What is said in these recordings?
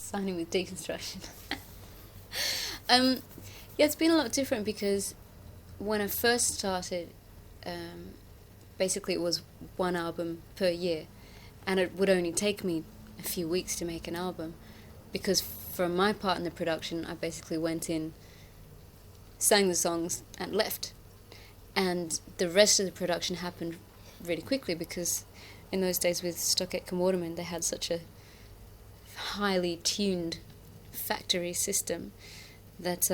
signing with Deconstruction. Yeah, it's been a lot different because when I first started, basically it was one album per year, and it would only take me a few weeks to make an album, because from my part in the production, I basically went in, sang the songs, and left. And the rest of the production happened really quickly, because in those days with Stockett and Waterman, they had such a highly tuned factory system that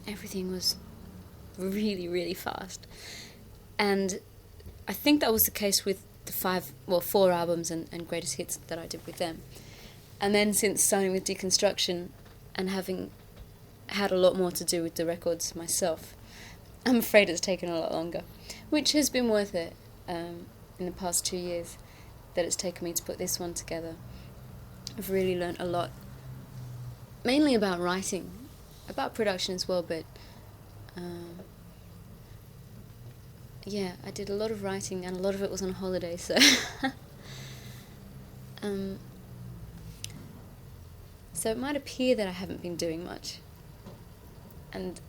everything was really, really fast. And I think that was the case with the 4 albums and greatest hits that I did with them. And then since signing with Deconstruction and having had a lot more to do with the records myself, I'm afraid it's taken a lot longer, which has been worth it in the past 2 years that it's taken me to put this one together. I've really learnt a lot, mainly about writing, about production as well, but yeah, I did a lot of writing, and a lot of it was on holiday, so so it might appear that I haven't been doing much, and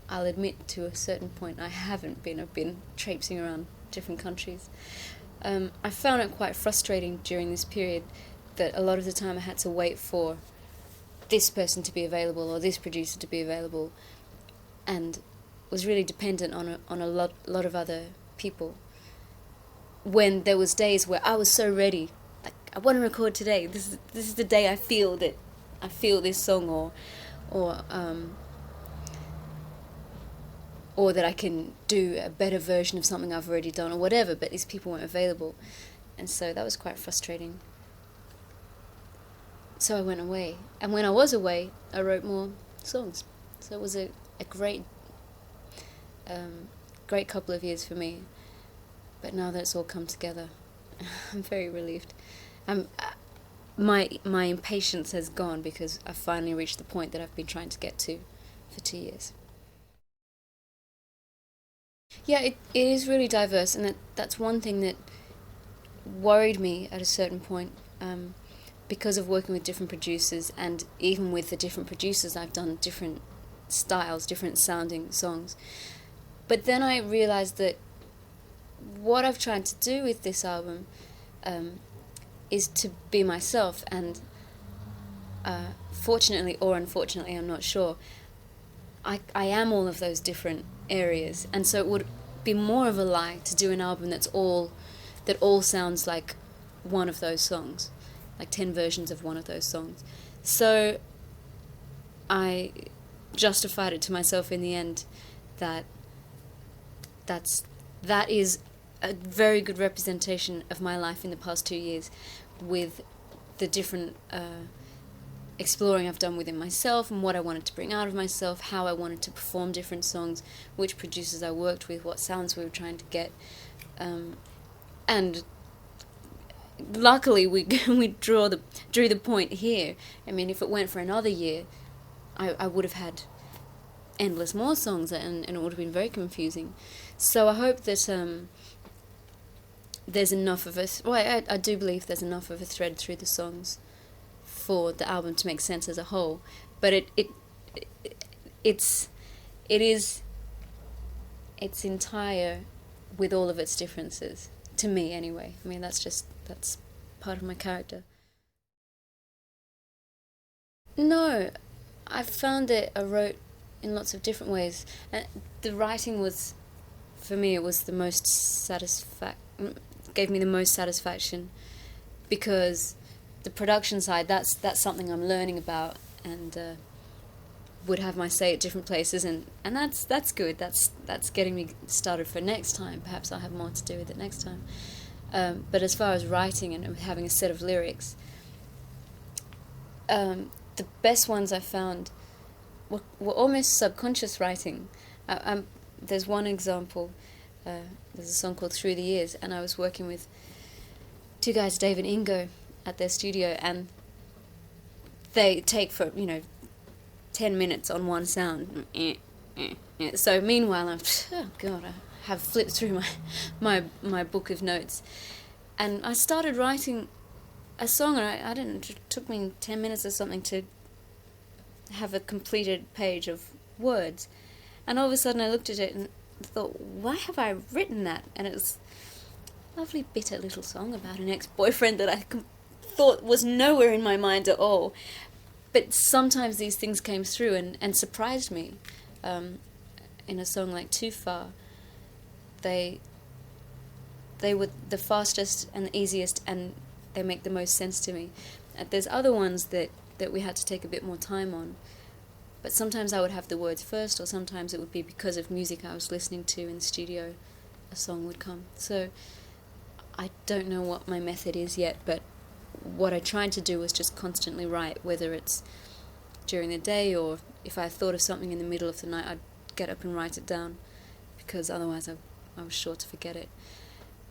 I'll admit to a certain point I haven't been. I've been traipsing around different countries. I found it quite frustrating during this period that a lot of the time I had to wait for this person to be available or this producer to be available, and was really dependent on a lot of other people. When there was days where I was so ready, like, I want to record today. This is the day I feel this song, or that I can do a better version of something I've already done or whatever, but these people weren't available, and so that was quite frustrating. So I went away, and when I was away, I wrote more songs. So it was a great couple of years for me. But now that it's all come together, I'm very relieved. My impatience has gone, because I've finally reached the point that I've been trying to get to for 2 years. Yeah, it is really diverse, and that's one thing that worried me at a certain point. Because of working with different producers, and even with the different producers I've done different styles, different sounding songs. But then I realised that what I've tried to do with this album is to be myself, and fortunately or unfortunately, I'm not sure, I am all of those different areas, and so it would be more of a lie to do an album that all sounds like one of those songs, like 10 versions of one of those songs. So I justified it to myself in the end that is a very good representation of my life in the past 2 years, with the different exploring I've done within myself and what I wanted to bring out of myself, how I wanted to perform different songs, which producers I worked with, what sounds we were trying to get, and luckily we drew the point here. I mean, if it went for another year, I would have had endless more songs, and it would have been very confusing. So I hope that there's enough of us. Well, I do believe there's enough of a thread through the songs for the album to make sense as a whole. But it's entire with all of its differences, to me anyway. I mean, that's part of my character. No, I found that I wrote in lots of different ways. The writing was, for me, it was the most gave me the most satisfaction, because the production side, that's something I'm learning about, and would have my say at different places, and that's good. That's getting me started for next time. Perhaps I'll have more to do with it next time. But as far as writing and having a set of lyrics, the best ones I found were almost subconscious writing. There's one example. There's a song called Through the Years, and I was working with 2 guys, Dave and Ingo, at their studio, and they take for 10 minutes on one sound. So meanwhile, I have flipped through my book of notes, and I started writing a song, and I didn't, it took me 10 minutes or something to have a completed page of words. And all of a sudden I looked at it and thought, why have I written that? And it was a lovely bitter little song about an ex-boyfriend that I thought was nowhere in my mind at all. But sometimes these things came through and surprised me. In a song like Too Far, they were the fastest and the easiest, and they make the most sense to me. There's other ones that we had to take a bit more time on, but sometimes I would have the words first, or sometimes it would be because of music I was listening to in the studio, a song would come. So I don't know what my method is yet, but what I tried to do was just constantly write, whether it's during the day or if I thought of something in the middle of the night, I'd get up and write it down, because otherwise I was sure to forget it.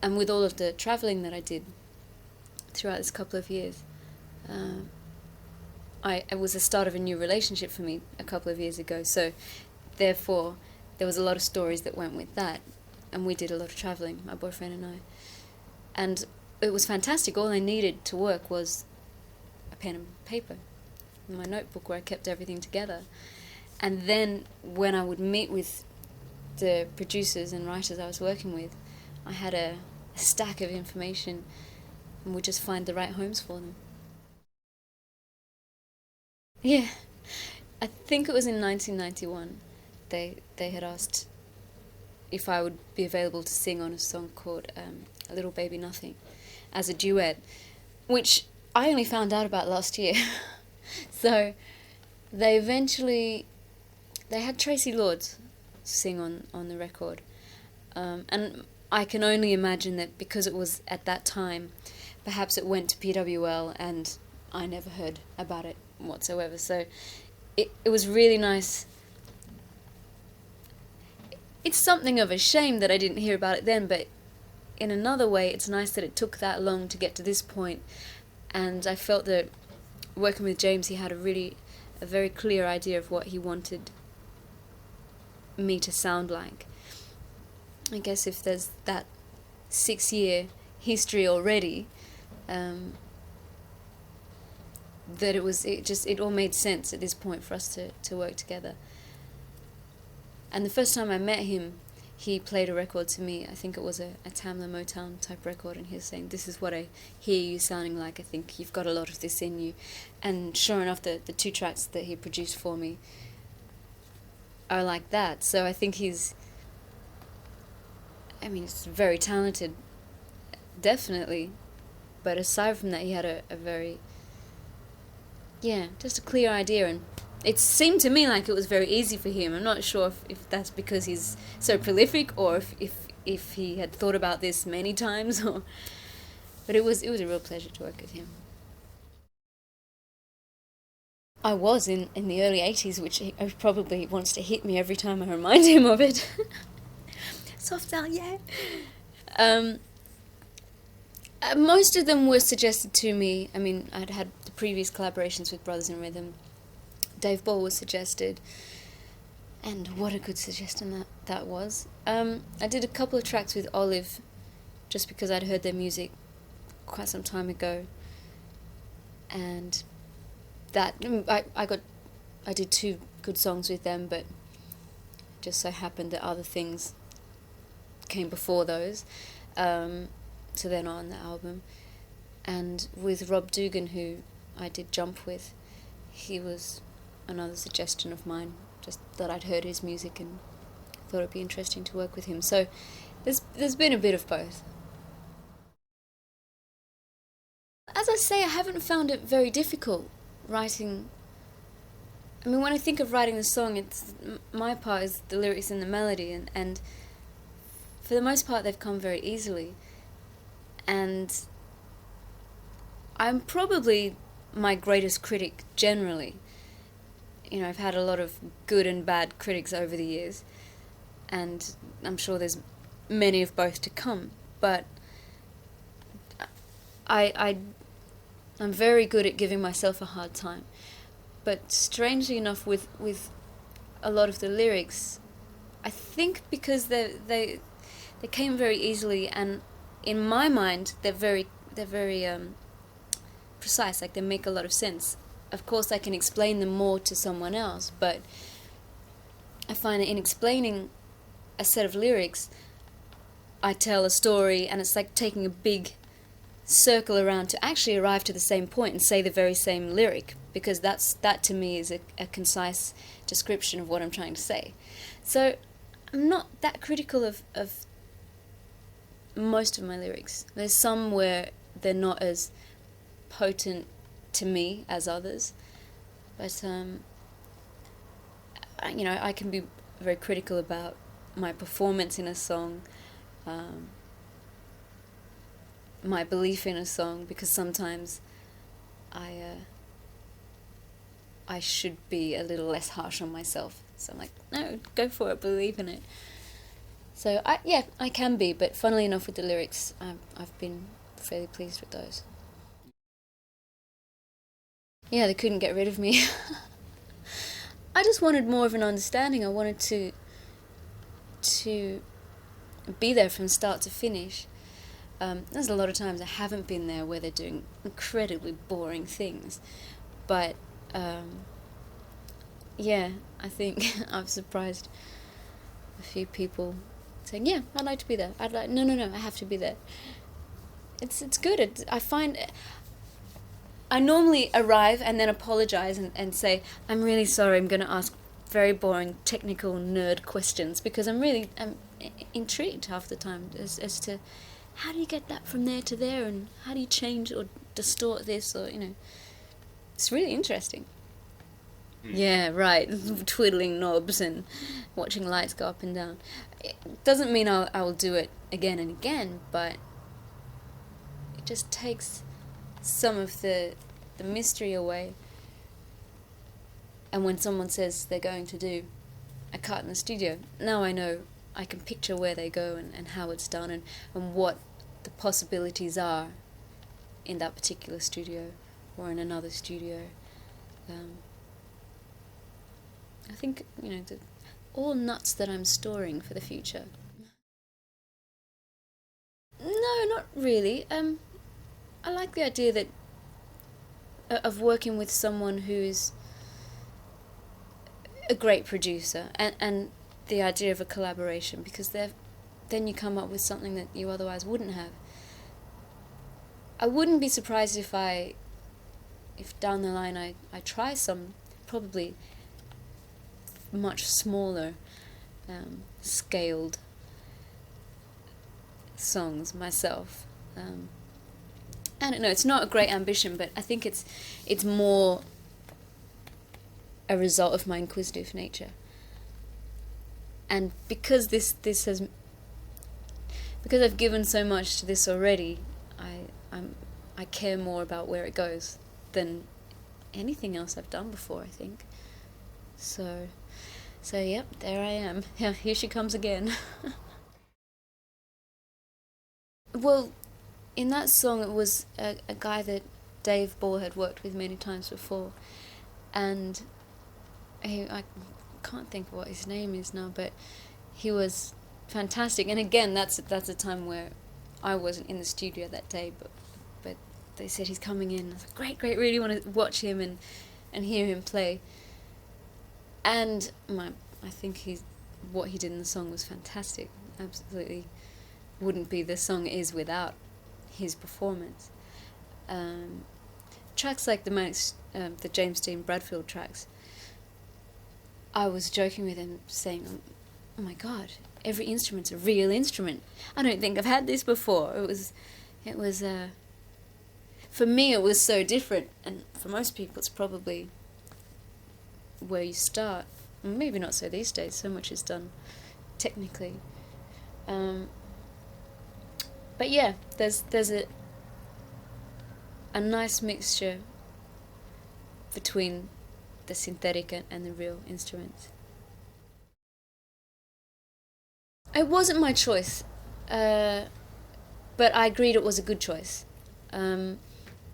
And with all of the travelling that I did throughout this couple of years, it was the start of a new relationship for me a couple of years ago, so therefore there was a lot of stories that went with that, and we did a lot of travelling, my boyfriend and I, and it was fantastic. All I needed to work was a pen and paper, my notebook where I kept everything together. And then when I would meet with the producers and writers I was working with, I had a stack of information and would just find the right homes for them. Yeah, I think it was in 1991 they had asked if I would be available to sing on a song called A Little Baby Nothing as a duet, which I only found out about last year. So they had Tracy Lords sing on the record, and I can only imagine that because it was at that time, perhaps it went to PWL and I never heard about it whatsoever. So it was really nice. It's something of a shame that I didn't hear about it then, but in another way it's nice that it took that long to get to this point. And I felt that working with James, he had a very clear idea of what he wanted me to sound like. I guess if there's that 6-year history already, that it all made sense at this point for us to work together. And the first time I met him, he played a record to me. I think it was a Tamla Motown type record, and he was saying, "This is what I hear you sounding like. I think you've got a lot of this in you." And sure enough, the 2 tracks that he produced for me are like that. So I think he's very talented, definitely. But aside from that, he had a very, just a clear idea, and it seemed to me like it was very easy for him. I'm not sure if that's because he's so prolific, or if he had thought about this many times, but it was a real pleasure to work with him. I was in the early 80s, which he probably wants to hit me every time I remind him of it. Soft cell, yeah. Most of them were suggested to me. I'd had the previous collaborations with Brothers in Rhythm. Dave Ball was suggested, and what a good suggestion that was. I did a couple of tracks with Olive, just because I'd heard their music quite some time ago, and that I did 2 good songs with them, but it just so happened that other things came before those, so they're not on the album. And with Rob Dugan, who I did Jump with, he was another suggestion of mine, just that I'd heard his music and thought it'd be interesting to work with him. So there's been a bit of both. As I say, I haven't found it very difficult writing. When I think of writing the song, my part is the lyrics and the melody, and for the most part they've come very easily. And I'm probably my greatest critic generally. I've had a lot of good and bad critics over the years, and I'm sure there's many of both to come, but I'm very good at giving myself a hard time. But strangely enough, with a lot of the lyrics, I think because they came very easily, and in my mind they're very precise, like they make a lot of sense. Of course, I can explain them more to someone else, but I find that in explaining a set of lyrics, I tell a story, and it's like taking a big circle around to actually arrive to the same point and say the very same lyric, because that to me is a concise description of what I'm trying to say. So I'm not that critical of most of my lyrics. There's some where they're not as potent to me as others, but I can be very critical about my performance in a song, my belief in a song, because sometimes I should be a little less harsh on myself. So I'm like, no, go for it, believe in it. So I can be, but funnily enough with the lyrics, I've been fairly pleased with those. Yeah, they couldn't get rid of me. I just wanted more of an understanding. I wanted to be there from start to finish. There's a lot of times I haven't been there where they're doing incredibly boring things, but yeah, I think I've surprised a few people saying, yeah, I'd like to be there. No, I have to be there. It's good. I find I normally arrive and then apologize and say, I'm really sorry, I'm going to ask very boring technical nerd questions, because I'm intrigued half the time as to how do you get that from there to there, and how do you change or distort this, or it's really interesting. Yeah, right. Twiddling knobs and watching lights go up and down. It doesn't mean I will do it again and again, but it just takes some of the mystery away. And when someone says they're going to do a cut in the studio, now I know I can picture where they go and how it's done, and what the possibilities are in that particular studio or in another studio. I think, all nuts that I'm storing for the future. No, not really. I like the idea that of working with someone who's a great producer, and the idea of a collaboration, because then you come up with something that you otherwise wouldn't have. I wouldn't be surprised if down the line I try some probably much smaller scaled songs myself. I don't know, it's not a great ambition, but I think it's more a result of my inquisitive nature. And because because I've given so much to this already, I care more about where it goes than anything else I've done before, I think. So yep, there I am. Yeah, here she comes again. Well, in that song it was a guy that Dave Ball had worked with many times before, and I can't think of what his name is now, but he was fantastic. And again, that's a time where I wasn't in the studio that day, but they said he's coming in. I was like, great, really want to watch him and hear him play. And I think what he did in the song was fantastic. Absolutely wouldn't be the song it is without his performance. Tracks like the James Dean Bradfield tracks, I was joking with him, saying, oh my god, every instrument's a real instrument. I don't think I've had this before. It was for me it was so different, and for most people it's probably where you start. Maybe not so these days, so much is done technically. But yeah, there's a nice mixture between the synthetic and the real instruments. It wasn't my choice, but I agreed it was a good choice,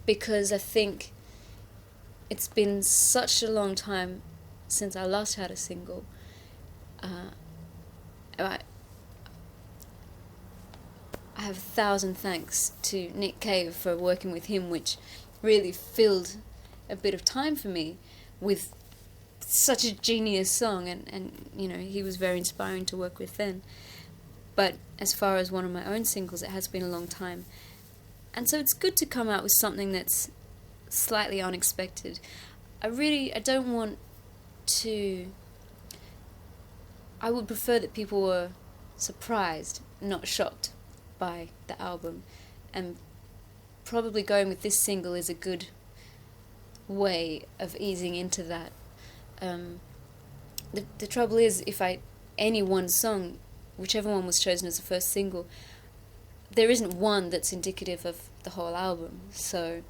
because I think it's been such a long time since I last had a single. I have 1,000 thanks to Nick Cave for working with him, which really filled a bit of time for me with such a genius song, and you know, he was very inspiring to work with then. But as far as one of my own singles, it has been a long time. And so it's good to come out with something that's slightly unexpected. I don't want to... I would prefer that people were surprised, not shocked by the album. And probably going with this single is a good way of easing into that. The trouble is, if any one song, whichever one was chosen as the first single, there isn't one that's indicative of the whole album. So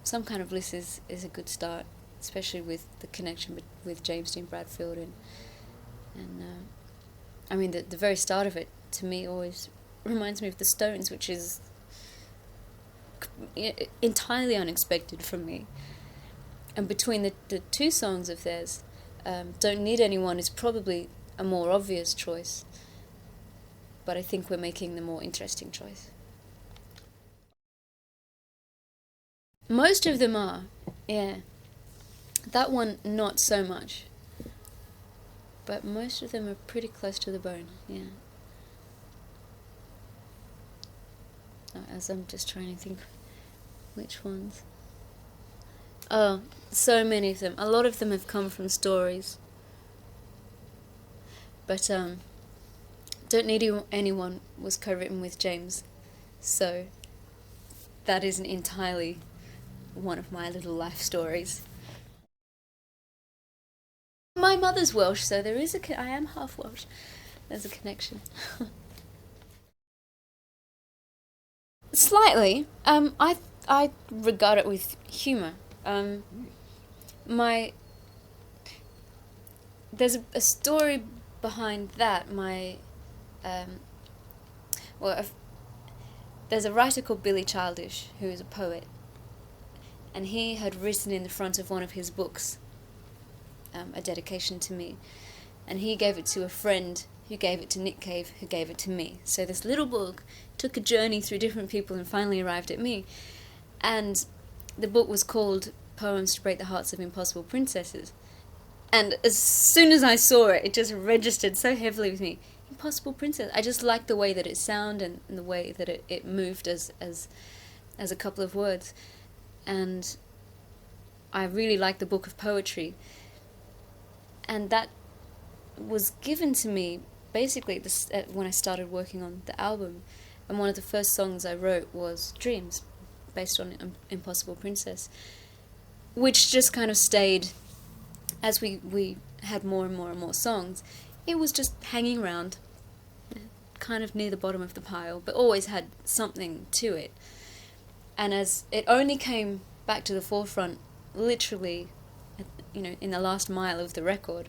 Some Kind of Bliss is a good start, especially with the connection with James Dean Bradfield, and I mean the very start of it to me always reminds me of the Stones, which is entirely unexpected from me. And between the two songs of theirs, Don't Need Anyone is probably a more obvious choice, but I think we're making the more interesting choice. Most of them are, yeah. That one, not so much. But most of them are pretty close to the bone, yeah. As I'm just trying to think which ones. Oh, so many of them. A lot of them have come from stories. But Don't Need Anyone was co-written with James, so that isn't entirely one of my little life stories. My mother's Welsh, so there is I am half Welsh. There's a connection. Slightly. I regard it with humour. There's a story behind that. There's a writer called Billy Childish who is a poet, and he had written in the front of one of his books a dedication to me, and he gave it to a friend who gave it to Nick Cave, who gave it to me. So this little book took a journey through different people and finally arrived at me. And the book was called Poems to Break the Hearts of Impossible Princesses. And as soon as I saw it, it just registered so heavily with me. Impossible Princess. I just liked the way that it sounded and the way that it moved as a couple of words. And I really liked the book of poetry. And that was given to me basically when I started working on the album. And one of the first songs I wrote was Dreams, based on Impossible Princess, which just kind of stayed as we had more and more and more songs. It was just hanging around, kind of near the bottom of the pile, but always had something to it. And as it only came back to the forefront, literally, in the last mile of the record,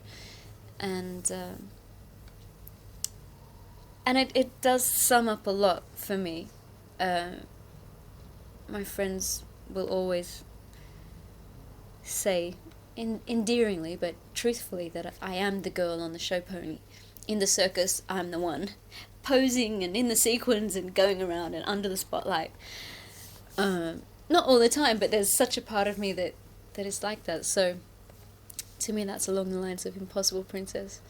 and it does sum up a lot for me. My friends will always say, endearingly but truthfully, that I am the girl on the show pony. In the circus, I'm the one posing and in the sequins and going around and under the spotlight. Not all the time, but there's such a part of me that is like that. So to me, that's along the lines of Impossible Princess.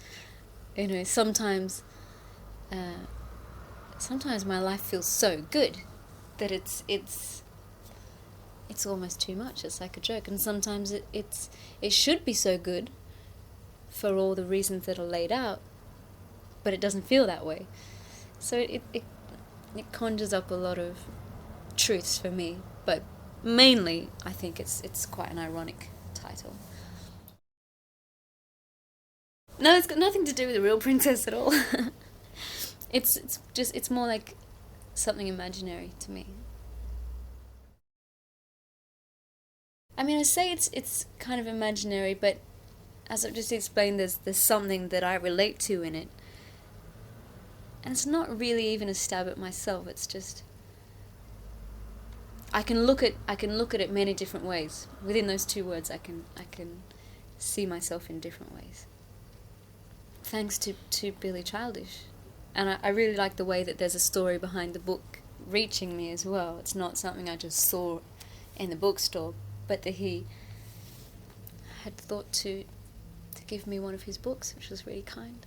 Sometimes my life feels so good that it's almost too much. It's like a joke. And sometimes it should be so good for all the reasons that are laid out, but it doesn't feel that way. So it conjures up a lot of truths for me, but mainly I think it's quite an ironic title. No, it's got nothing to do with the real princess at all. It's more like something imaginary to me. I mean, I say it's kind of imaginary, but as I've just explained, there's something that I relate to in it. And it's not really even a stab at myself. It's just I can look at it many different ways. Within those two words, I can see myself in different ways. Thanks to Billy Childish. And I really like the way that there's a story behind the book reaching me as well. It's not something I just saw in the bookstore, but that he had thought to give me one of his books, which was really kind.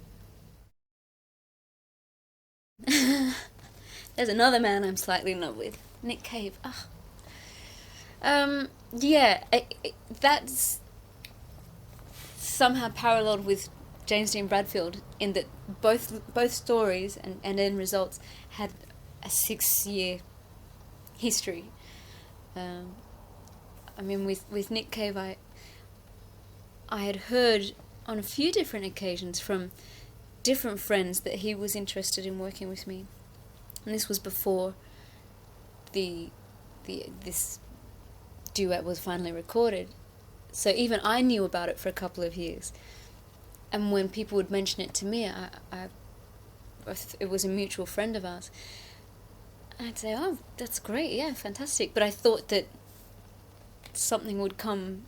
There's another man I'm slightly in love with, Nick Cave. That's somehow paralleled with James Dean Bradfield in that both stories and end results had a 6-year history. With Nick Cave, I had heard on a few different occasions from different friends that he was interested in working with me, and this was before this duet was finally recorded. So even I knew about it for a couple of years, and when people would mention it to me, it was a mutual friend of ours, I'd say, "Oh, that's great, yeah, fantastic." But I thought that something would come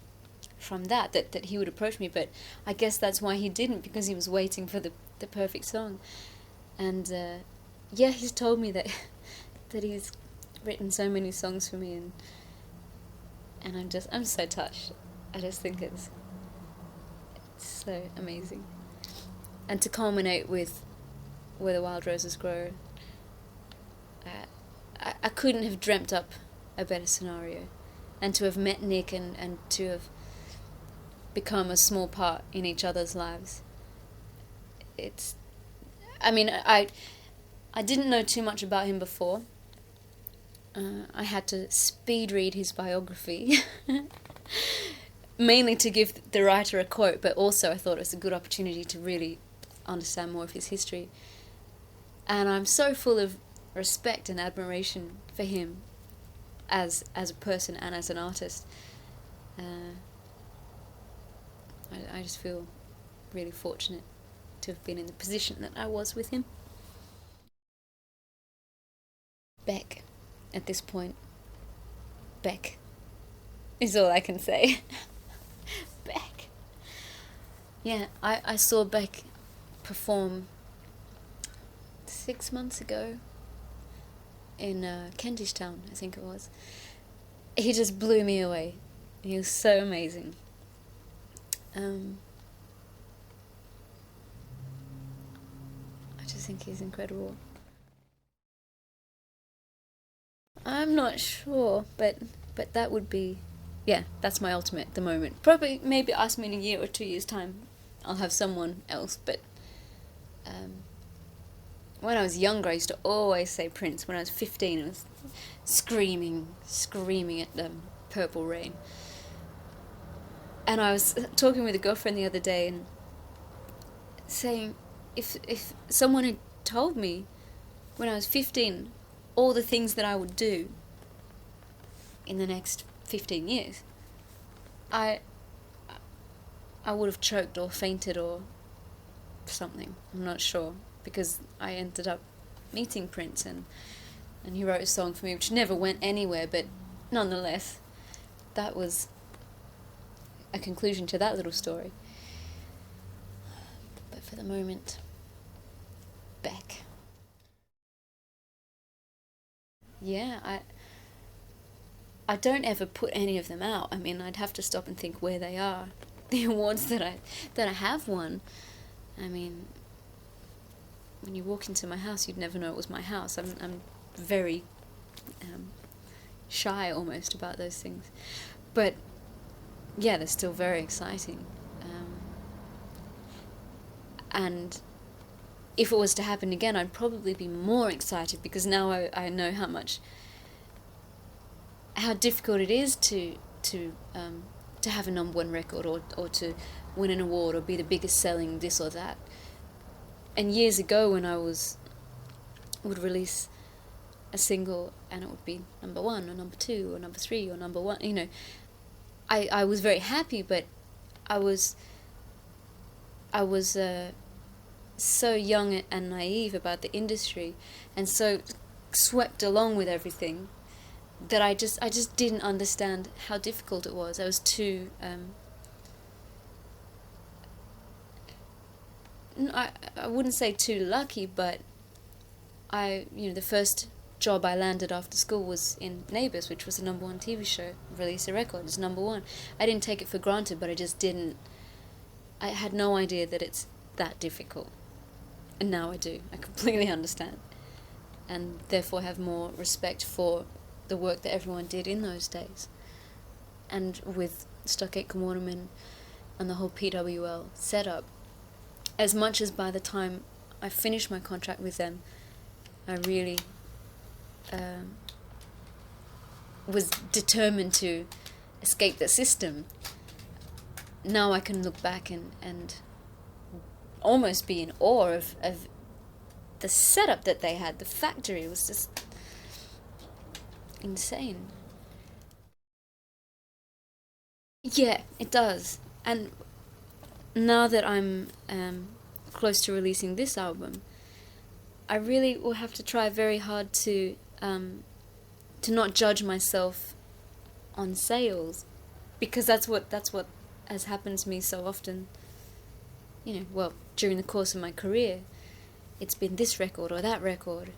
from that he would approach me, but I guess that's why he didn't, because he was waiting for the perfect song. And he's told me that he's written so many songs for me, and I'm so touched. I just think it's so amazing. And to culminate with Where the Wild Roses Grow, I couldn't have dreamt up a better scenario. And to have met Nick and to have become a small part in each other's lives. I didn't know too much about him before. I had to speed read his biography, mainly to give the writer a quote, but also I thought it was a good opportunity to really understand more of his history. And I'm so full of respect and admiration for him as a person and as an artist. I just feel really fortunate to have been in the position that I was with him. Beck, at this point. Beck is all I can say. Beck. Yeah, I saw Beck perform 6 months ago in Kentish Town, I think it was. He just blew me away. He was so amazing. I just think he's incredible. I'm not sure, but that would be, that's my ultimate at the moment. Probably, maybe ask me in a year or 2 years' time, I'll have someone else, but when I was younger, I used to always say Prince. When I was 15, I was screaming at the Purple Rain. And I was talking with a girlfriend the other day and saying, if someone had told me when I was 15 all the things that I would do in the next 15 years, I would have choked or fainted or something. I'm not sure, because I ended up meeting Prince and he wrote a song for me which never went anywhere, but nonetheless, that was a conclusion to that little story. But for the moment, Beck. Yeah, I don't ever put any of them out. I mean, I'd have to stop and think where they are. The awards that I have won. I mean, when you walk into my house, you'd never know it was my house. I'm very shy almost about those things. But yeah, they're still very exciting. And if it was to happen again, I'd probably be more excited, because now I know how difficult it is to have a #1 record or to win an award or be the biggest selling this or that. And years ago, when I would release a single and it would be #1 or #2 or #3 or #1, you know, I was very happy, but I was so young and naive about the industry and so swept along with everything that I just didn't understand how difficult it was. I was too I wouldn't say too lucky, but the first job I landed after school was in Neighbours, which was the #1 TV show. Release a record, it's #1. I didn't take it for granted, but I had no idea that it's that difficult. And now I do. I completely understand. And therefore have more respect for the work that everyone did in those days. And with Stockgate Waterman and the whole PWL setup, as much as by the time I finished my contract with them, I really was determined to escape the system. Now I can look back and almost be in awe of the setup that they had. The factory was just insane. Yeah, it does. And now that I'm close to releasing this album, I really will have to try very hard to not judge myself on sales, because that's what has happened to me so often. During the course of my career, it's been this record or that record,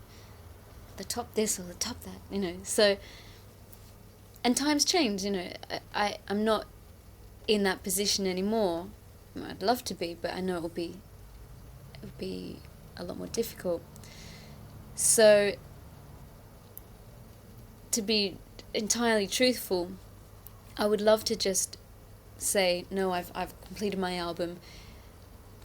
the top this or the top that, So, and times change, I'm not in that position anymore. I'd love to be, but I know it would be a lot more difficult. So, to be entirely truthful, I would love to just say, no, I've completed my album.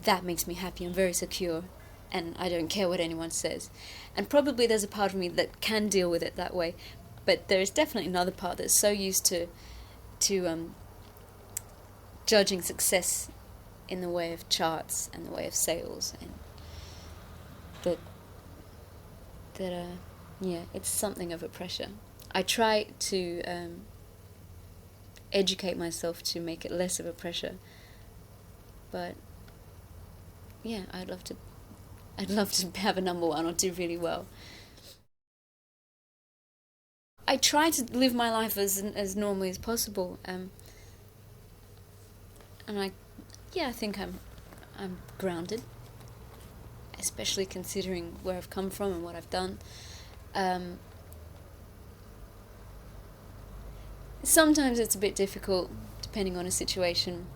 That makes me happy. I'm very secure, and I don't care what anyone says. And probably there's a part of me that can deal with it that way, but there is definitely another part that's so used to judging success in the way of charts and the way of sales, and it's something of a pressure. I try to educate myself to make it less of a pressure, but yeah, I'd love to have a #1 or do really well. I try to live my life as normally as possible, and I think I'm grounded, especially considering where I've come from and what I've done. Sometimes it's a bit difficult, depending on a situation,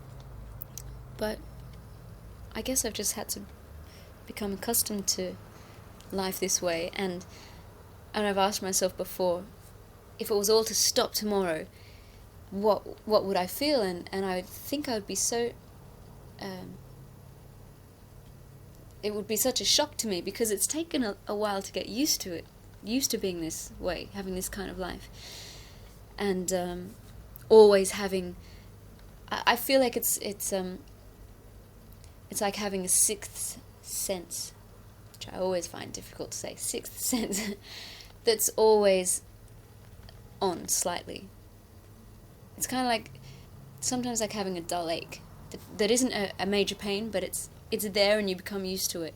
but I guess I've just had to become accustomed to life this way, and I've asked myself before, if it was all to stop tomorrow, what would I feel? And I think I would be so it would be such a shock to me, because it's taken a while to get used to it, used to being this way, having this kind of life, and always having. I feel like it's like having a sixth sense, which I always find difficult to say. Sixth sense that's always on slightly. It's kind of like sometimes like having a dull ache that isn't a major pain, but it's there and you become used to it.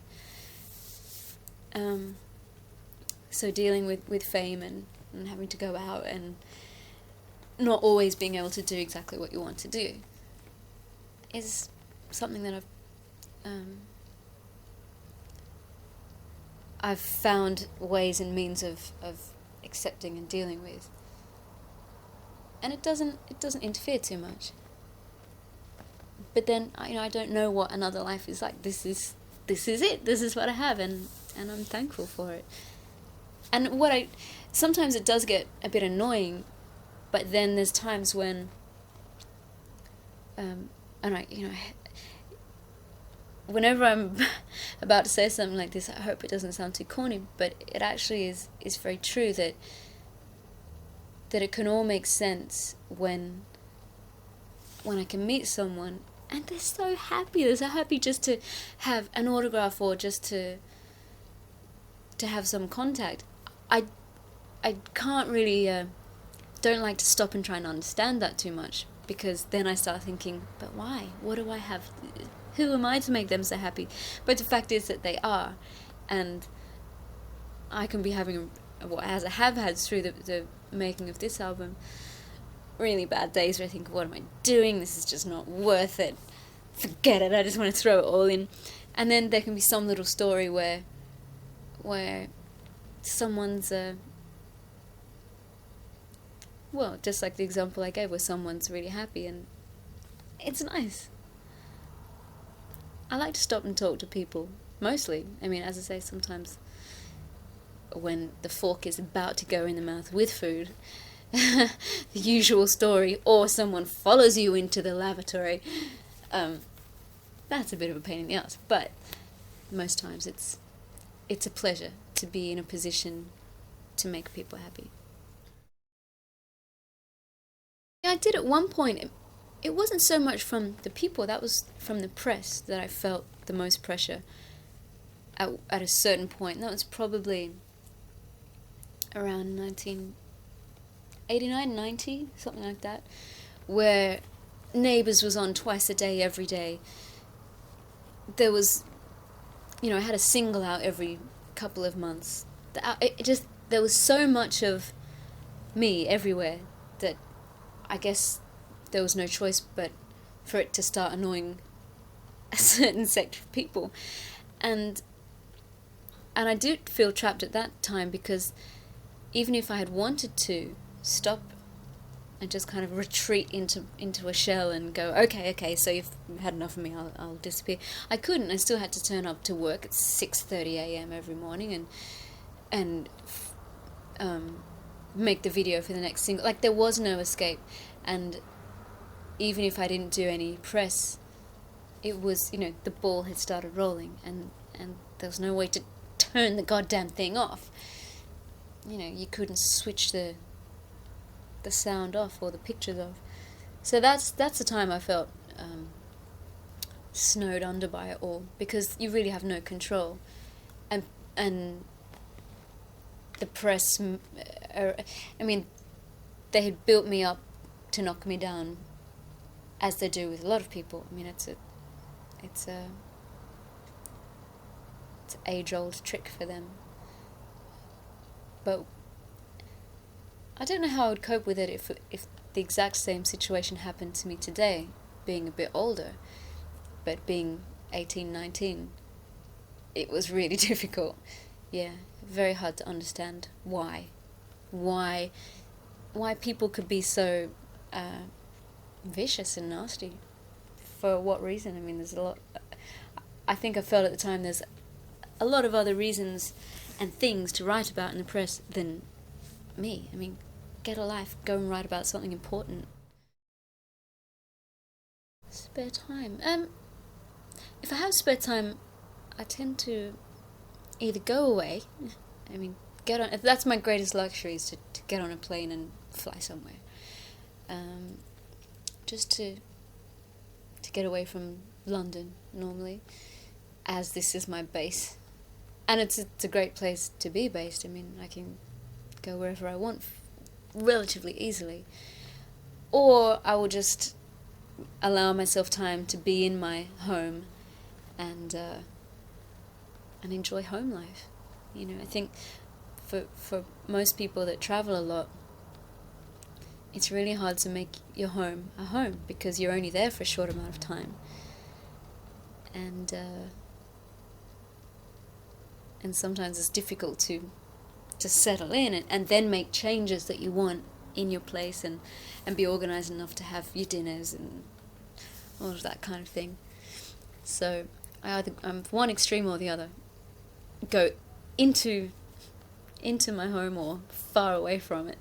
So dealing with fame and having to go out and not always being able to do exactly what you want to do is something that I've found ways and means of accepting and dealing with, and it doesn't interfere too much. But then I don't know what another life is like. This is it. This is what I have, and I'm thankful for it. And sometimes it does get a bit annoying, but then there's times when whenever I'm about to say something like this, I hope it doesn't sound too corny, but it actually is very true that it can all make sense when I can meet someone and they're so happy. They're so happy just to have an autograph or just to have some contact. I can't really don't like to stop and try and understand that too much, because then I start thinking, but why? What do I have? Who am I to make them so happy? But the fact is that they are, and I can be having, as I have had through the making of this album, really bad days where I think, what am I doing? This is just not worth it. Forget it. I just want to throw it all in. And then there can be some little story where someone's well, just like the example I gave where someone's really happy, and it's nice. I like to stop and talk to people, mostly. I mean, as I say, sometimes when the fork is about to go in the mouth with food, the usual story, or someone follows you into the lavatory, that's a bit of a pain in the ass. But most times it's a pleasure to be in a position to make people happy. Yeah, I did at one point. It wasn't so much from the people, that was from the press that I felt the most pressure at a certain point. That was probably around 1989, 90, something like that, where Neighbours was on twice a day, every day. There was, I had a single out every couple of months. There was so much of me everywhere that I guess there was no choice but for it to start annoying a certain sect of people. And I did feel trapped at that time, because even if I had wanted to stop and just kind of retreat into a shell and go, okay, so you've had enough of me, I'll disappear, I couldn't. I still had to turn up to work at 6:30 a.m. every morning and make the video for the next single. Like, there was no escape. And even if I didn't do any press, it was, the ball had started rolling, and there was no way to turn the goddamn thing off. You couldn't switch the sound off or the pictures off. So that's the time I felt snowed under by it all, because you really have no control. And the press, they had built me up to knock me down, as they do with a lot of people. I mean, it's an age-old trick for them. But I don't know how I would cope with it if the exact same situation happened to me today, being a bit older, but being 18, 19, it was really difficult. Yeah, very hard to understand why people could be so vicious and nasty. For what reason? I mean, there's a lot. I think I felt at the time there's a lot of other reasons and things to write about in the press than me. I mean, get a life, go and write about something important. Spare time. If I have spare time, I tend to either go away. I mean, that's my greatest luxury, is to get on a plane and fly somewhere. Just to get away from London, normally, as this is my base. And it's a great place to be based. I mean, I can go wherever I want relatively easily. Or I will just allow myself time to be in my home and enjoy home life. I think for most people that travel a lot, it's really hard to make your home a home, because you're only there for a short amount of time. And sometimes it's difficult to settle in and then make changes that you want in your place and be organised enough to have your dinners and all of that kind of thing. So I'm one extreme or the other. Go into my home or far away from it.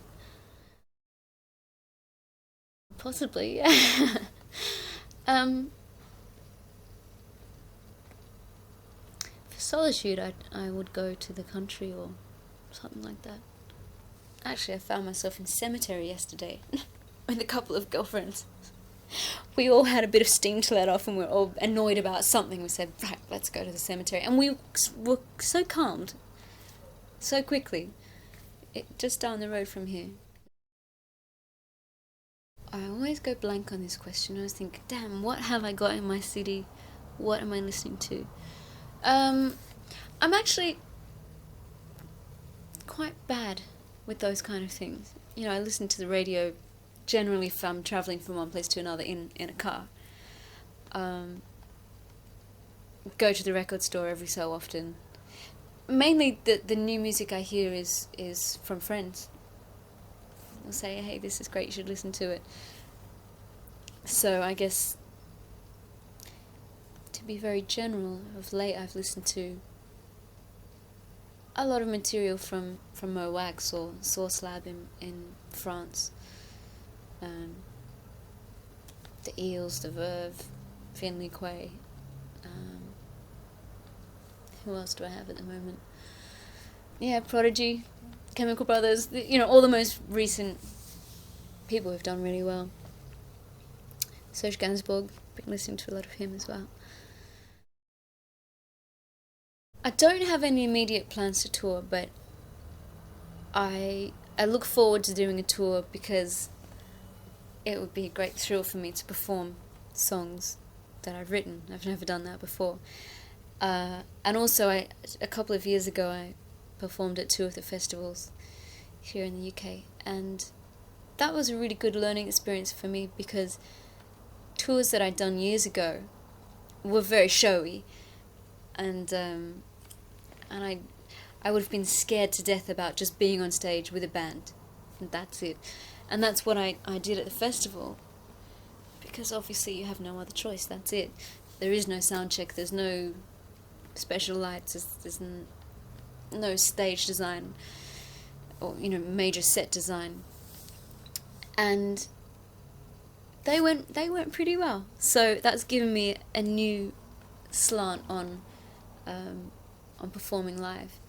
Possibly, yeah. For solitude, I would go to the country or something like that. Actually, I found myself in a cemetery yesterday with a couple of girlfriends. We all had a bit of steam to let off, and we were all annoyed about something. We said, right, let's go to the cemetery. And we were so calmed so quickly. Just down the road from here. I always go blank on this question. I always think, damn, what have I got in my CD? What am I listening to? I'm actually quite bad with those kind of things. I listen to the radio generally if I'm travelling from one place to another in a car. Go to the record store every so often. Mainly the new music I hear is from friends. will say, hey, this is great, you should listen to it. So I guess, to be very general, of late I've listened to a lot of material from Mo Wax or Source Lab in France. The Eels, The Verve, Finley Quay. Who else do I have at the moment? Yeah, Prodigy, Chemical Brothers, all the most recent people who've done really well. Serge Gainsbourg, been listening to a lot of him as well. I don't have any immediate plans to tour, but I look forward to doing a tour because it would be a great thrill for me to perform songs that I've written. I've never done that before. And also, a couple of years ago, I performed at 2 of the festivals here in the UK, and that was a really good learning experience for me because tours that I'd done years ago were very showy, and I would have been scared to death about just being on stage with a band, and that's it. And that's what I did at the festival, because obviously you have no other choice, that's it. There is no sound check, there's no special lights, there's no stage design or major set design, and they went pretty well. So that's given me a new slant on performing live,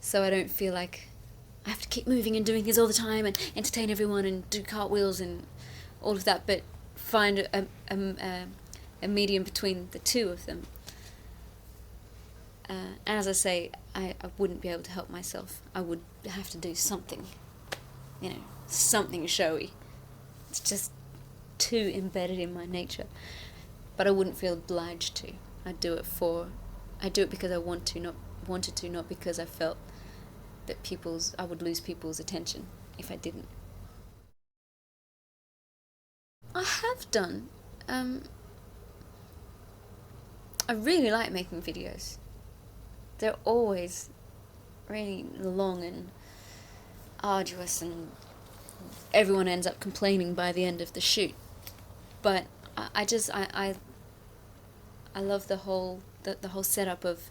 so I don't feel like I have to keep moving and doing this all the time and entertain everyone and do cartwheels and all of that, but find a medium between the two of them. As I say, I wouldn't be able to help myself. I would have to do something, something showy. It's just too embedded in my nature. But I wouldn't feel obliged to. I do it because I wanted to, not because I felt that I would lose people's attention if I didn't. I have done. I really like making videos. They're always really long and arduous, and everyone ends up complaining by the end of the shoot. But I love the whole setup of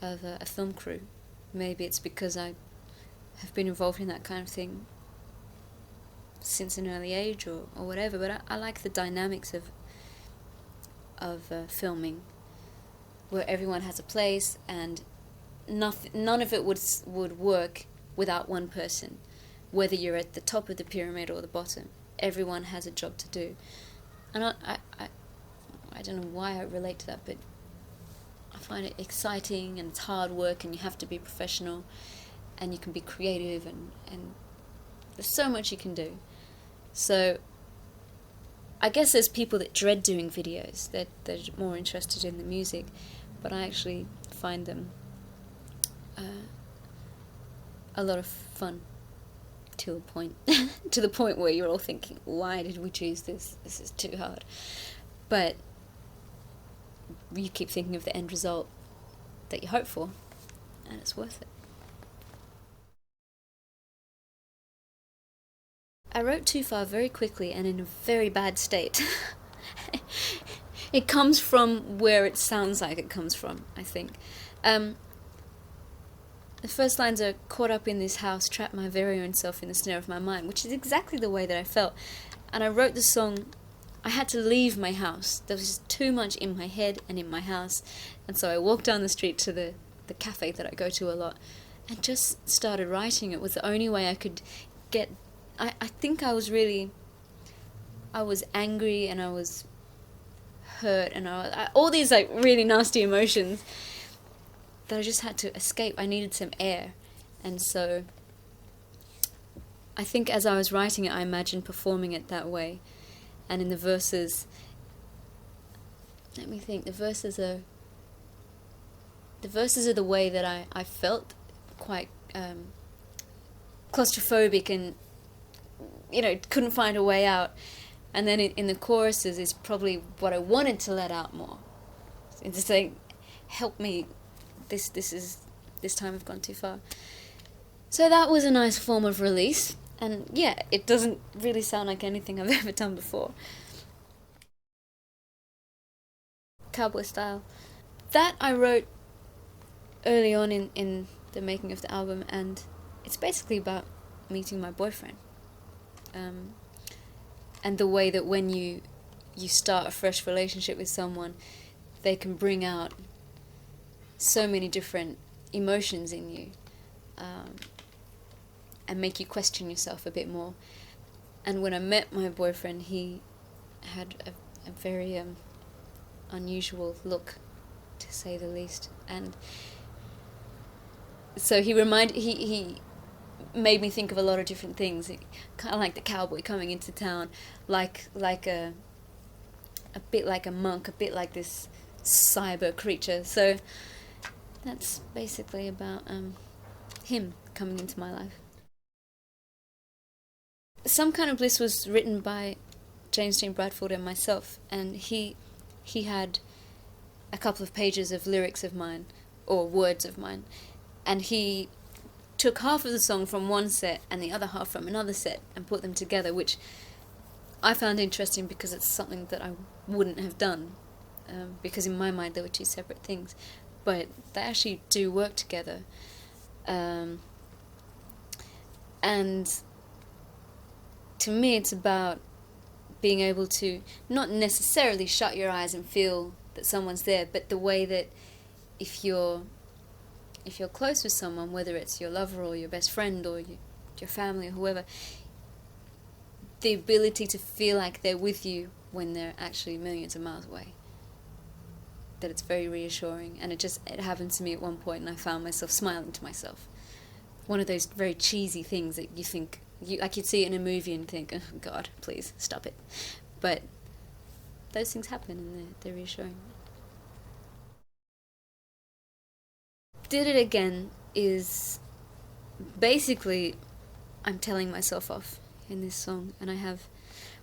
a film crew. Maybe it's because I have been involved in that kind of thing since an early age or whatever, but I like the dynamics of filming, where everyone has a place and none of it would work without one person, whether you're at the top of the pyramid or the bottom. Everyone has a job to do, and I don't know why I relate to that, but I find it exciting, and it's hard work, and you have to be professional, and you can be creative, and there's so much you can do. So I guess there's people that dread doing videos, they're more interested in the music, but I actually find them a lot of fun to a point, to the point where you're all thinking, why did we choose this? This is too hard. But you keep thinking of the end result that you hope for, and it's worth it. I wrote Too Far very quickly and in a very bad state. It comes from where it sounds like it comes from, I think. The first lines are, caught up in this house, trapped my very own self in the snare of my mind, which is exactly the way that I felt. And I wrote the song, I had to leave my house. There was just too much in my head and in my house. And so I walked down the street to the cafe that I go to a lot and just started writing. It was the only way I could get... I think I was angry and I was hurt and all these like really nasty emotions that I just had to escape. I needed some air. And so I think as I was writing it, I imagined performing it that way. And in the verses, let me think, the verses are the way that I felt quite claustrophobic and, couldn't find a way out. And then in the choruses is probably what I wanted to let out more. It's just like, help me, this time I've gone too far. So that was a nice form of release, and yeah, it doesn't really sound like anything I've ever done before. Cowboy style. That I wrote early on in the making of the album, and it's basically about meeting my boyfriend. And the way that when you start a fresh relationship with someone, they can bring out so many different emotions in you, and make you question yourself a bit more. And when I met my boyfriend, he had a very unusual look, to say the least. And so he made me think of a lot of different things, kind of like the cowboy coming into town, like a bit like a monk, a bit like this cyber creature. So that's basically about him coming into my life. Some Kind of Bliss was written by James Dean Bradford and myself, and he had a couple of pages of lyrics of mine, or words of mine, and he took half of the song from one set and the other half from another set and put them together, which I found interesting because it's something that I wouldn't have done, because in my mind they were two separate things, but they actually do work together. And to me it's about being able to not necessarily shut your eyes and feel that someone's there, but the way that if you're close with someone, whether it's your lover or your best friend or your family or whoever, the ability to feel like they're with you when they're actually millions of miles away, that it's very reassuring. And it happened to me at one point, and I found myself smiling to myself. One of those very cheesy things that you think, you'd see it in a movie and think, oh God, please stop it. But those things happen, and they're reassuring. Did It Again is basically I'm telling myself off in this song, and I have,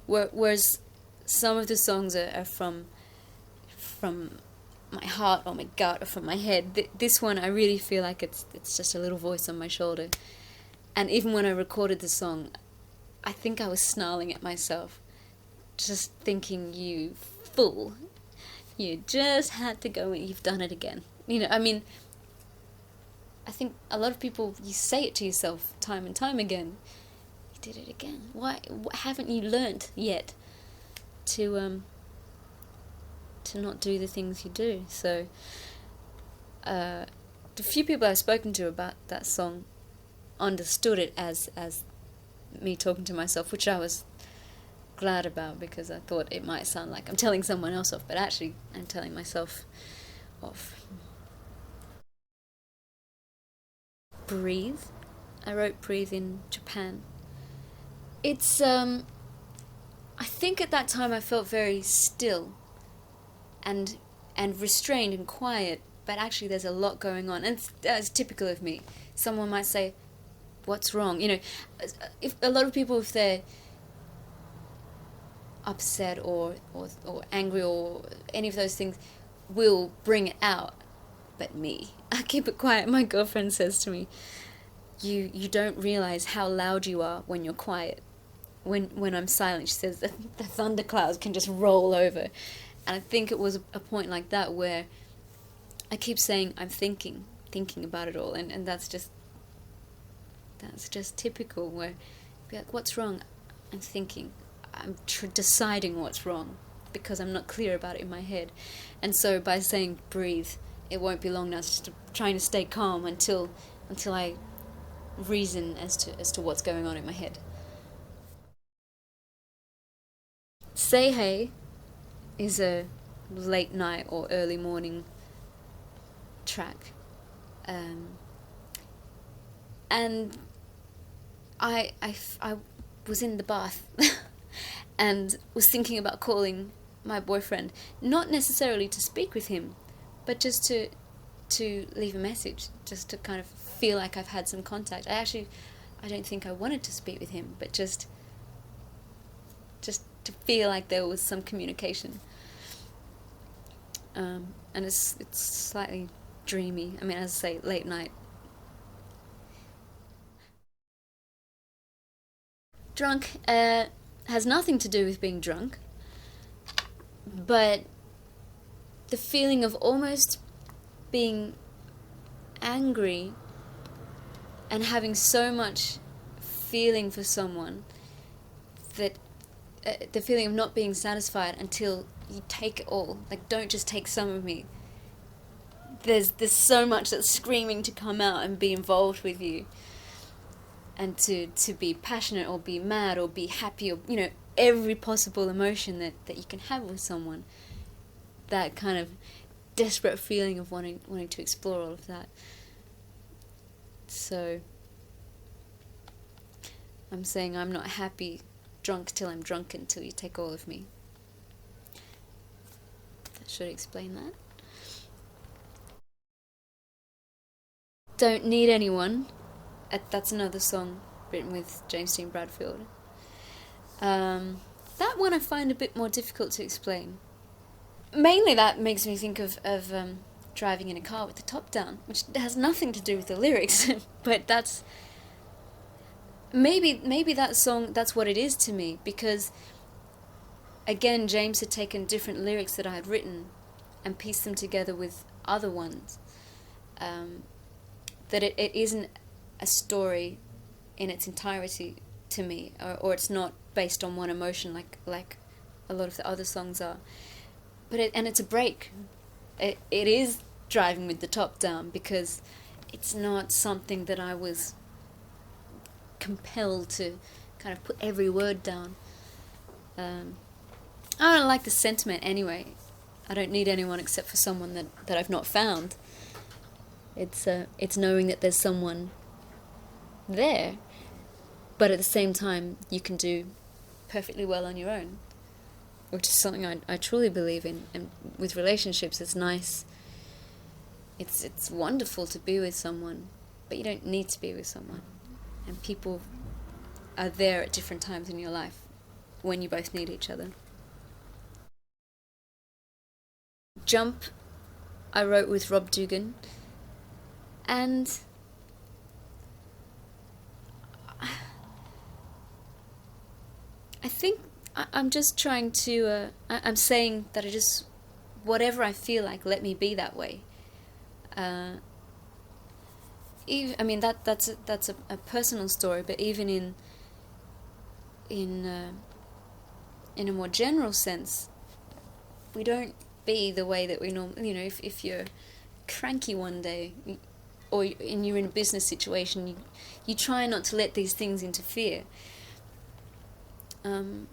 whereas some of the songs are from my heart or my gut or from my head. This one I really feel like it's just a little voice on my shoulder. And even when I recorded the song, I think I was snarling at myself, just thinking, you fool, you just had to go and you've done it again. I mean, I think a lot of people, you say it to yourself time and time again. You did it again. Why haven't you learnt yet to not do the things you do? So the few people I've spoken to about that song understood it as me talking to myself, which I was glad about, because I thought it might sound like I'm telling someone else off, but actually I'm telling myself off. Breathe. I wrote Breathe in Japan. It's I think at that time I felt very still and restrained and quiet, but actually there's a lot going on, and that's typical of me. Someone might say, what's wrong? If a lot of people, if they're upset or angry or any of those things, will bring it out. But me, I keep it quiet. My girlfriend says to me, you don't realize how loud you are when you're quiet. When I'm silent, she says, the thunderclouds can just roll over. And I think it was a point like that where I keep saying I'm thinking about it all, and that's just typical, where be like, what's wrong? I'm thinking. I'm deciding what's wrong because I'm not clear about it in my head. And so by saying breathe, it won't be long now. It's just trying to stay calm until I reason as to what's going on in my head. Say Hey is a late night or early morning track, and I was in the bath and was thinking about calling my boyfriend, not necessarily to speak with him, but just to leave a message, just to kind of feel like I've had some contact. I don't think I wanted to speak with him, but just to feel like there was some communication. And it's slightly dreamy. I mean, as I say, late night. drunk has nothing to do with being drunk, but the feeling of almost being angry and having so much feeling for someone that the feeling of not being satisfied until you take it all. Like, don't just take some of me. There's so much that's screaming to come out and be involved with you, and to be passionate or be mad or be happy, or every possible emotion that you can have with someone. That kind of desperate feeling of wanting to explore all of that. So I'm saying I'm not happy drunk till I'm drunken, till you take all of me. That should explain that. Don't Need Anyone. That's another song written with James Dean Bradfield. That one I find a bit more difficult to explain. Mainly that makes me think of driving in a car with the top down, which has nothing to do with the lyrics, but that's maybe that song, that's what it is to me, because again, James had taken different lyrics that I had written and pieced them together with other ones. That it isn't a story in its entirety to me, or it's not based on one emotion like a lot of the other songs are. But it's a break. It is driving with the top down, because it's not something that I was compelled to kind of put every word down. I don't like the sentiment anyway. I don't need anyone except for someone that I've not found. It's knowing that there's someone there, but at the same time you can do perfectly well on your own, which is something I truly believe in. And with relationships, it's nice. It's wonderful to be with someone, but you don't need to be with someone. And people are there at different times in your life when you both need each other. Jump, I wrote with Rob Dugan, and I think I'm just trying to, I'm saying that whatever I feel like, let me be that way. I mean, that's a personal story, but even in a more general sense, we don't be the way that we normally, if you're cranky one day, or you're in a business situation, you try not to let these things interfere. Or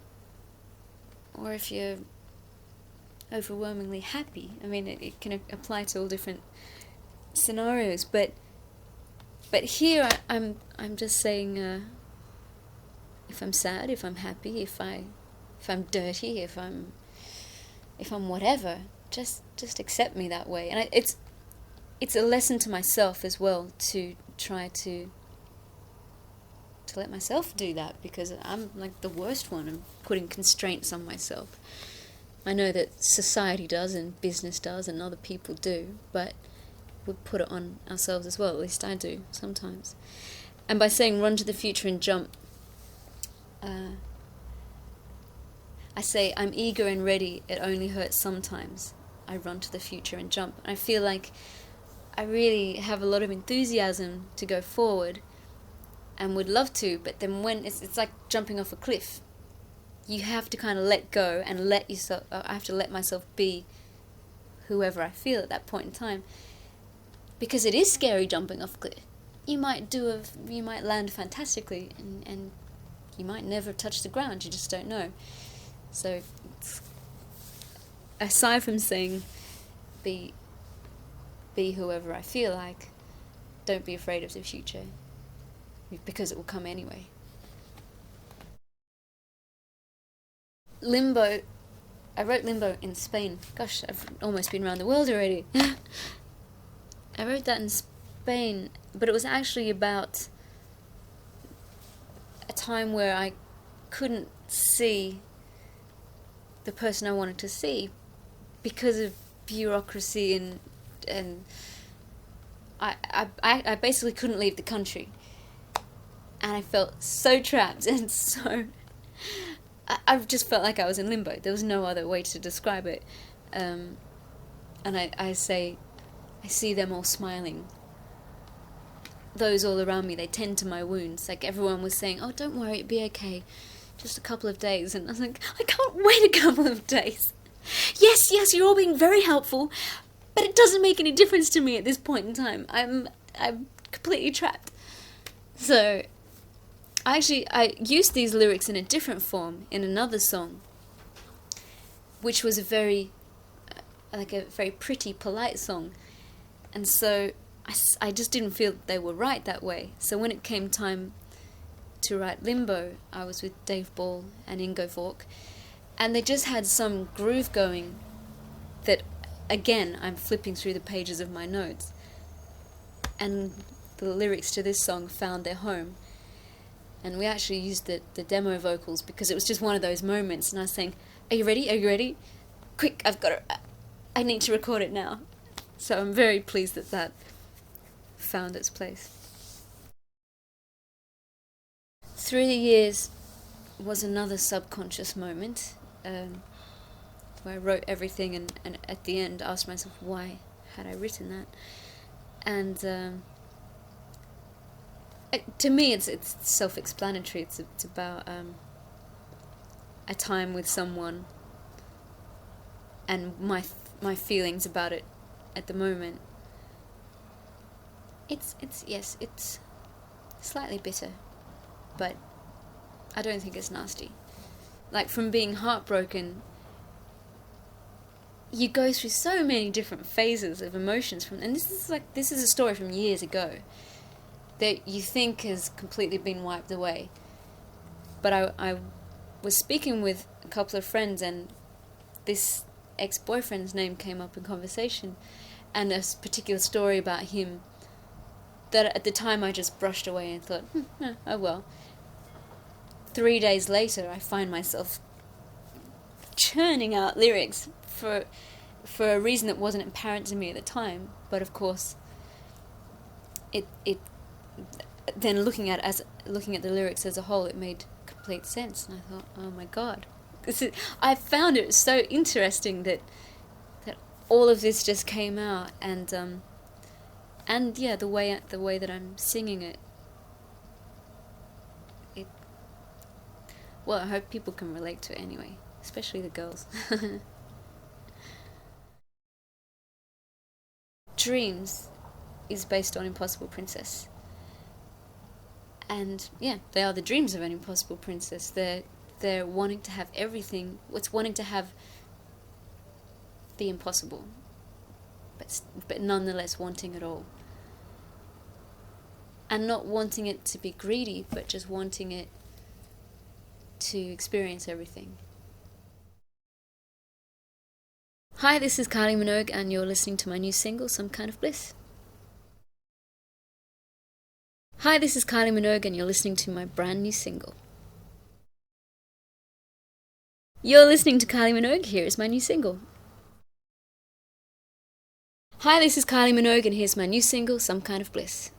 if you're overwhelmingly happy, I mean, it can apply to all different scenarios. But here I'm just saying, if I'm sad, if I'm happy, if I'm dirty, if I'm whatever, just accept me that way. And it's a lesson to myself as well, to try to let myself do that, because I'm like the worst one. I'm putting constraints on myself. I know that society does, and business does, and other people do, but we put it on ourselves as well. At least I do sometimes. And by saying run to the future and jump, I say I'm eager and ready, it only hurts sometimes. I run to the future and jump. And I feel like I really have a lot of enthusiasm to go forward and would love to, but then when it's like jumping off a cliff. You have to kind of let go and let yourself, I have to let myself be whoever I feel at that point in time, because it is scary jumping off a cliff. You might land fantastically, and you might never touch the ground. You just don't know. So aside from saying be whoever I feel like, don't be afraid of the future, because it will come anyway. Limbo, I wrote Limbo in Spain. Gosh, I've almost been around the world already. I wrote that in Spain, but it was actually about a time where I couldn't see the person I wanted to see because of bureaucracy, and I basically couldn't leave the country. and I felt so trapped and so... I just felt like I was in limbo. There was no other way to describe it. And I say, I see them all smiling. Those all around me, they tend to my wounds. Like, everyone was saying, oh, don't worry, it'll be okay. Just a couple of days. And I was like, I can't wait a couple of days. Yes, you're all being very helpful, but it doesn't make any difference to me at this point in time. I'm completely trapped. So I used these lyrics in a different form in another song, which was a very pretty, polite song. And so I just didn't feel they were right that way. So when it came time to write Limbo, I was with Dave Ball and Ingo Vork, and they just had some groove going that, again, I'm flipping through the pages of my notes, and the lyrics to this song found their home. And we actually used the demo vocals because it was just one of those moments, and I was saying, are you ready? Quick, I need to record it now. So I'm very pleased that found its place. Through the years was another subconscious moment where I wrote everything and at the end asked myself, why had I written that? And to me it's self-explanatory. It's about a time with someone and my feelings about it at the moment. It's slightly bitter, but I don't think it's nasty. Like, from being heartbroken, you go through so many different phases of emotions and this is a story from years ago that you think has completely been wiped away. But I was speaking with a couple of friends, and this ex-boyfriend's name came up in conversation, and a particular story about him that at the time I just brushed away and thought, oh well. 3 days later, I find myself churning out lyrics for a reason that wasn't apparent to me at the time. But of course, it then looking at the lyrics as a whole, it made complete sense, and I thought, oh my God, I found it so interesting that all of this just came out, and yeah, the way that I'm singing it. Well, I hope people can relate to it anyway, especially the girls. Dreams is based on Impossible Princess. And yeah, they are the dreams of an impossible princess. They're wanting to have everything. It's wanting to have the impossible, but nonetheless wanting it all. And not wanting it to be greedy, but just wanting it to experience everything. Hi, this is Kylie Minogue, and you're listening to my new single, Some Kind of Bliss. Hi, this is Kylie Minogue, and you're listening to my brand new single. You're listening to Kylie Minogue, here is my new single. Hi, this is Kylie Minogue, and here's my new single, Some Kind of Bliss.